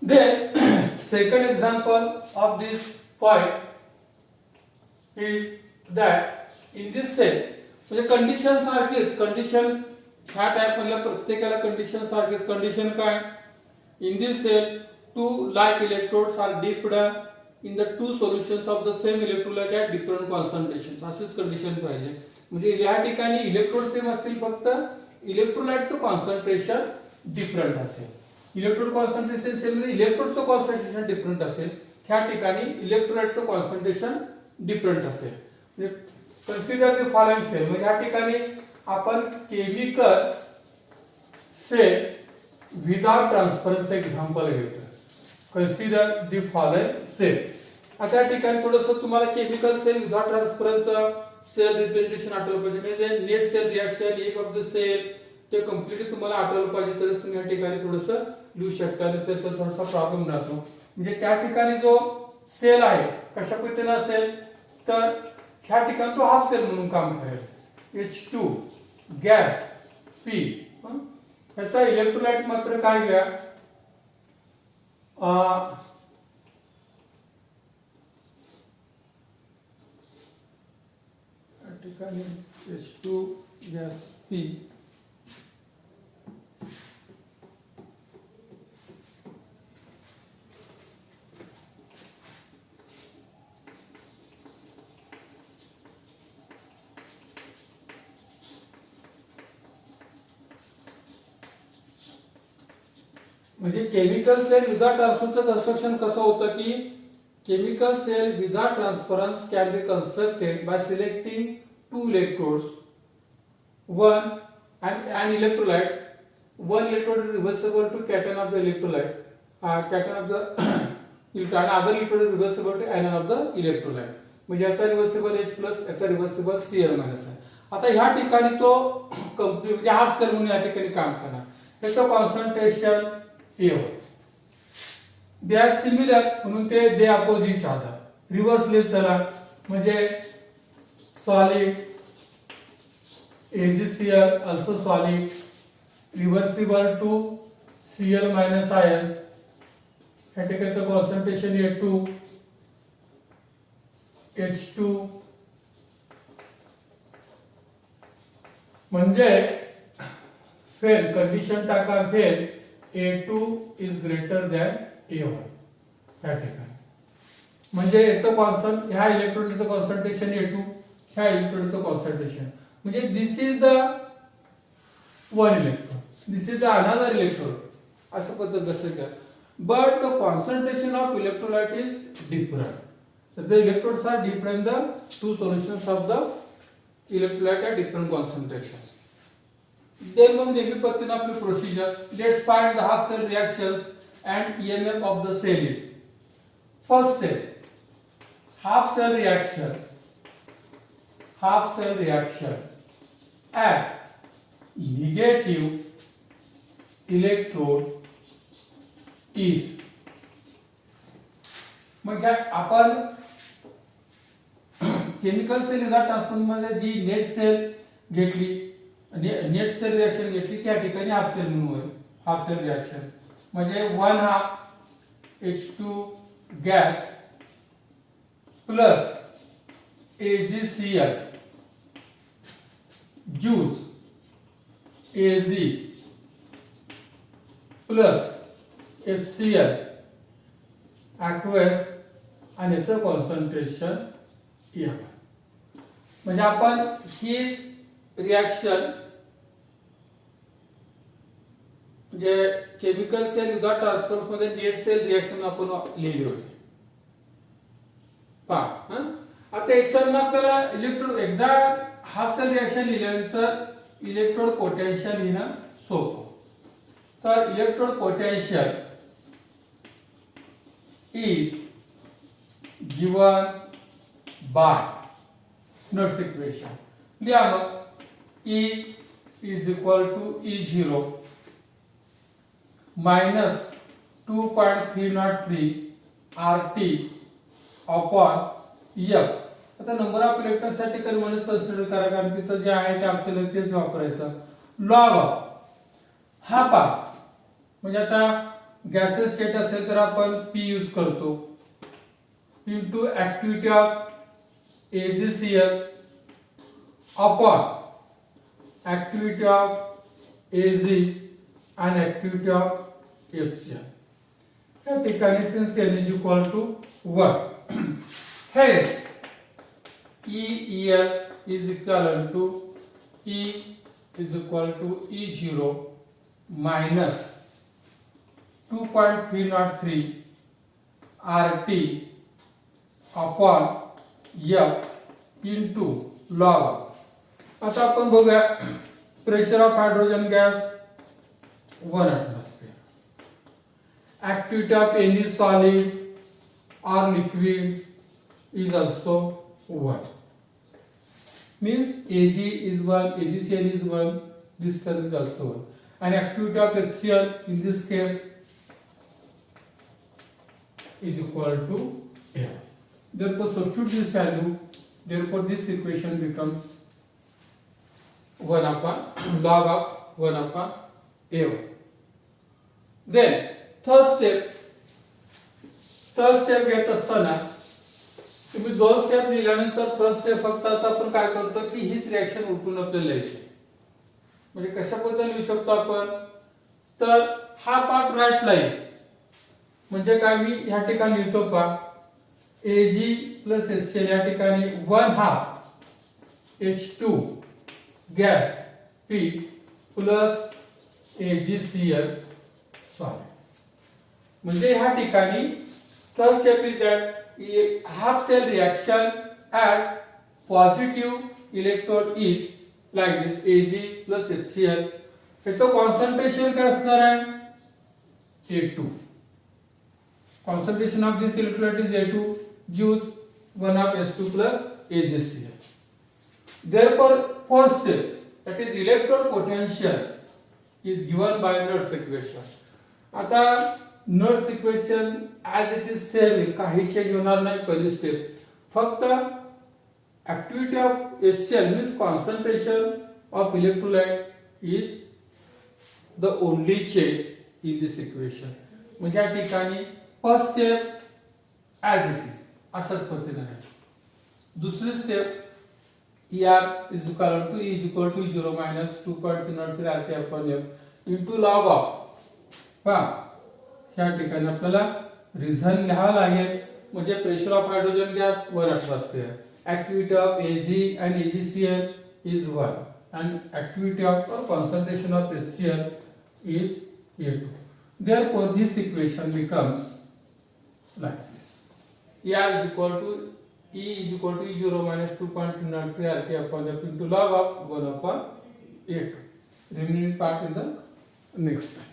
Then second example of this point is that in this cell म्हणजे condition सारखीच condition ह्या type मधल्या प्रत्येकाला कंडिशन सारखीच कंडिशन काय in this cell two like electrodes are dipped in the two solutions of the same electrolyte at different concentrations अशीच condition पाहिजे म्हणजे या ठिकाणी इलेक्ट्रोड सेम असतील फक्त इलेक्ट्रोलाइटचं कॉन्सन्ट्रेशन डिफरंट असेल इलेक्ट्रोड कॉन्सन्ट्रेशन सेल मध्ये इलेक्ट्रोडचं कॉन्सन्ट्रेशन डिफरंट असेल ह्या ठिकाणी इलेक्ट्रोलाइटचं कॉन्सन्ट्रेशन डिफरंट असेल म्हणजे कन्सिडर द फॉलोइंग सेल म्हणजे ह्या ठिकाणी आपण chemical cell without transference example घेतो कन्सिडर द फॉलोइंग सेल आता या ठिकाणी थोडंसं तुम्हाला chemical cell without transference cell representation आठवलं पाहिजे म्हणजे नेट सेल रिएक्शन एक ऑफ द सेल ते कम्प्लीटली तुम्हाला आठवलं पाहिजे तरच तुम्ही या ठिकाणी थोडंसं लिहू शकता नाही तर थोडासा प्रॉब्लेम राहतो म्हणजे त्या ठिकाणी जो सेल आहे कशा पद्धतीने असेल तर ह्या ठिकाणी तो हाफ सेल म्हणून काम करेल H2 गॅस P याचा इलेक्ट्रोलाइट मात्र काय घ्या या ठिकाणी H2 गॅस P म्हणजे केमिकल सेल विदाउट ट्रान्सफरन्सचं कन्स्ट्रक्शन कसं होतं की chemical cell without transference can be constructed by selecting two electrodes one and electrolyte one electrode is reversible to cation of the electrolyte cation of the electron and other electrode is reversible to anion of the electrolyte म्हणजे याचा reversible H+ याचा reversible Cl- आहे आता ह्या ठिकाणी तो complete म्हणजे half sale म्हणून या ठिकाणी काम करणार त्याचं concentration A they are similar म्हणून ते दे अपोजिट राहतात रिव्हर्सली चला म्हणजे solid AgCl also solid reversible to Cl- ions ह्या ठिकाणचं कॉन्सन्ट्रेशन A2 H2 म्हणजे फेल कंडिशन टाका fail A2 is greater than A1 ह्या ठिकाणी म्हणजे याचं कॉन्सन्ट्रेशन ह्या इलेक्ट्रोडचं कॉन्सन्ट्रेशन A2 ह्या इलेक्ट्रोडचं कॉन्सन्ट्रेशन म्हणजे this is the one electrode this is the another electrode असं पद्धत असते का but the concentration of electrolyte is different the electrodes are different the two solutions of the electrolyte are different concentrations then मग नेहमी पद्धतीने आपली procedure let's find the half cell reactions and EMF of the cell is first step half cell reaction at negative electrode is मग आपण chemical cell without transfer मध्ये जी net sale घेतली net cell reaction घेतली त्या ठिकाणी half sale म्हणून होईल half cell reaction म्हणजे 1/2 H2 gas plus AgCl gives Ag plus HCl aqueous आणि याचं कॉन्सन्ट्रेशन E म्हणजे आपण ही रिएक्शन म्हणजे केमिकल सेल विदाउट ट्रान्सफर मध्ये नेट सेल रिएक्शन आपण लिहिली होती पहा आता याच्यावर आपल्याला इलेक्ट्रोड एकदा हाफ सेल रिएक्शन लिहिल्यानंतर इलेक्ट्रोड पोटेन्शियल लिहिणं सोपं तर electrode potential is given by नॉट्स इक्वेशन लिहा मग E is equal to E0 minus 2.303 RT upon F. आता नंबर ऑफ इलेक्ट्रॉन साठी कन्व्हर्जन कन्सिडर करा कारण तिथं जे आहे ते आपल्याला तेच वापरायचं लॉग ऑफ हा पा म्हणजे आता गॅसेस स्टेट असेल तर आपण P यूज करतो into activity of AgCl upon activity of Ag आणि ऍक्टिव्हिटी ऑफ HCl. या ठिकाणी since N is equal to 1 हेच EEL is equal to E is equal to E0 minus 2.303 RT upon F into log. आता आपण बघूया pressure of hydrogen gas 1 atmosphere. Activity of any solid or liquid is also 1. Means Ag is 1, AgCl is 1, this term is also 1. And activity of HCl in this case is equal to F. Therefore, substitute this value. Therefore, this equation becomes 1 upon log of 1 upon A1. Then third step घेत असताना तुम्ही दोन step लिहिल्यानंतर first step फक्त आता आपण काय करतो की हीच रिएक्शन उलटून आपल्याला लिहायची. म्हणजे कशा पद्धतीने लिहू शकतो आपण तर हा पार्ट राईटला येईल. म्हणजे काय मी ह्या ठिकाणी लिहितो पहा Ag प्लस HCl या ठिकाणी 1/2 H2 gas P plus AgCl solid. म्हणजे ह्या ठिकाणी first step is that half cell reaction at positive electrode is like this Ag plus HCl. ह्याचं कॉन्सन्ट्रेशन काय असणार आहे A2. Concentration of this electrolyte is A2 gives 1 of H2 plus AgCl. Therefore, first step that is electrode potential is given by Nernst equation. आता Nernst equation as it is same काही change होणार नाही. पहिली step फक्त activity of HCl means concentration of electrolyte is the only change in this equation. म्हणजे या ठिकाणी first step as it is अशाच पद्धतीने आहे. दुसरी step ER is equal to E is equal to 0 minus 2.303 RT upon F into log of पहा या ठिकाणी आपल्याला रिझन लिहावं लागेल. म्हणजे pressure of hydrogen gas 1 atmosphere, activity of Ag and AgCl is 1 and activity of or concentration of HCl is A2. Therefore, this equation becomes like this. ER is equal to E is equal to E0 minus 2.303 RT upon F into log of 1 upon A2. Remaining part in the next time.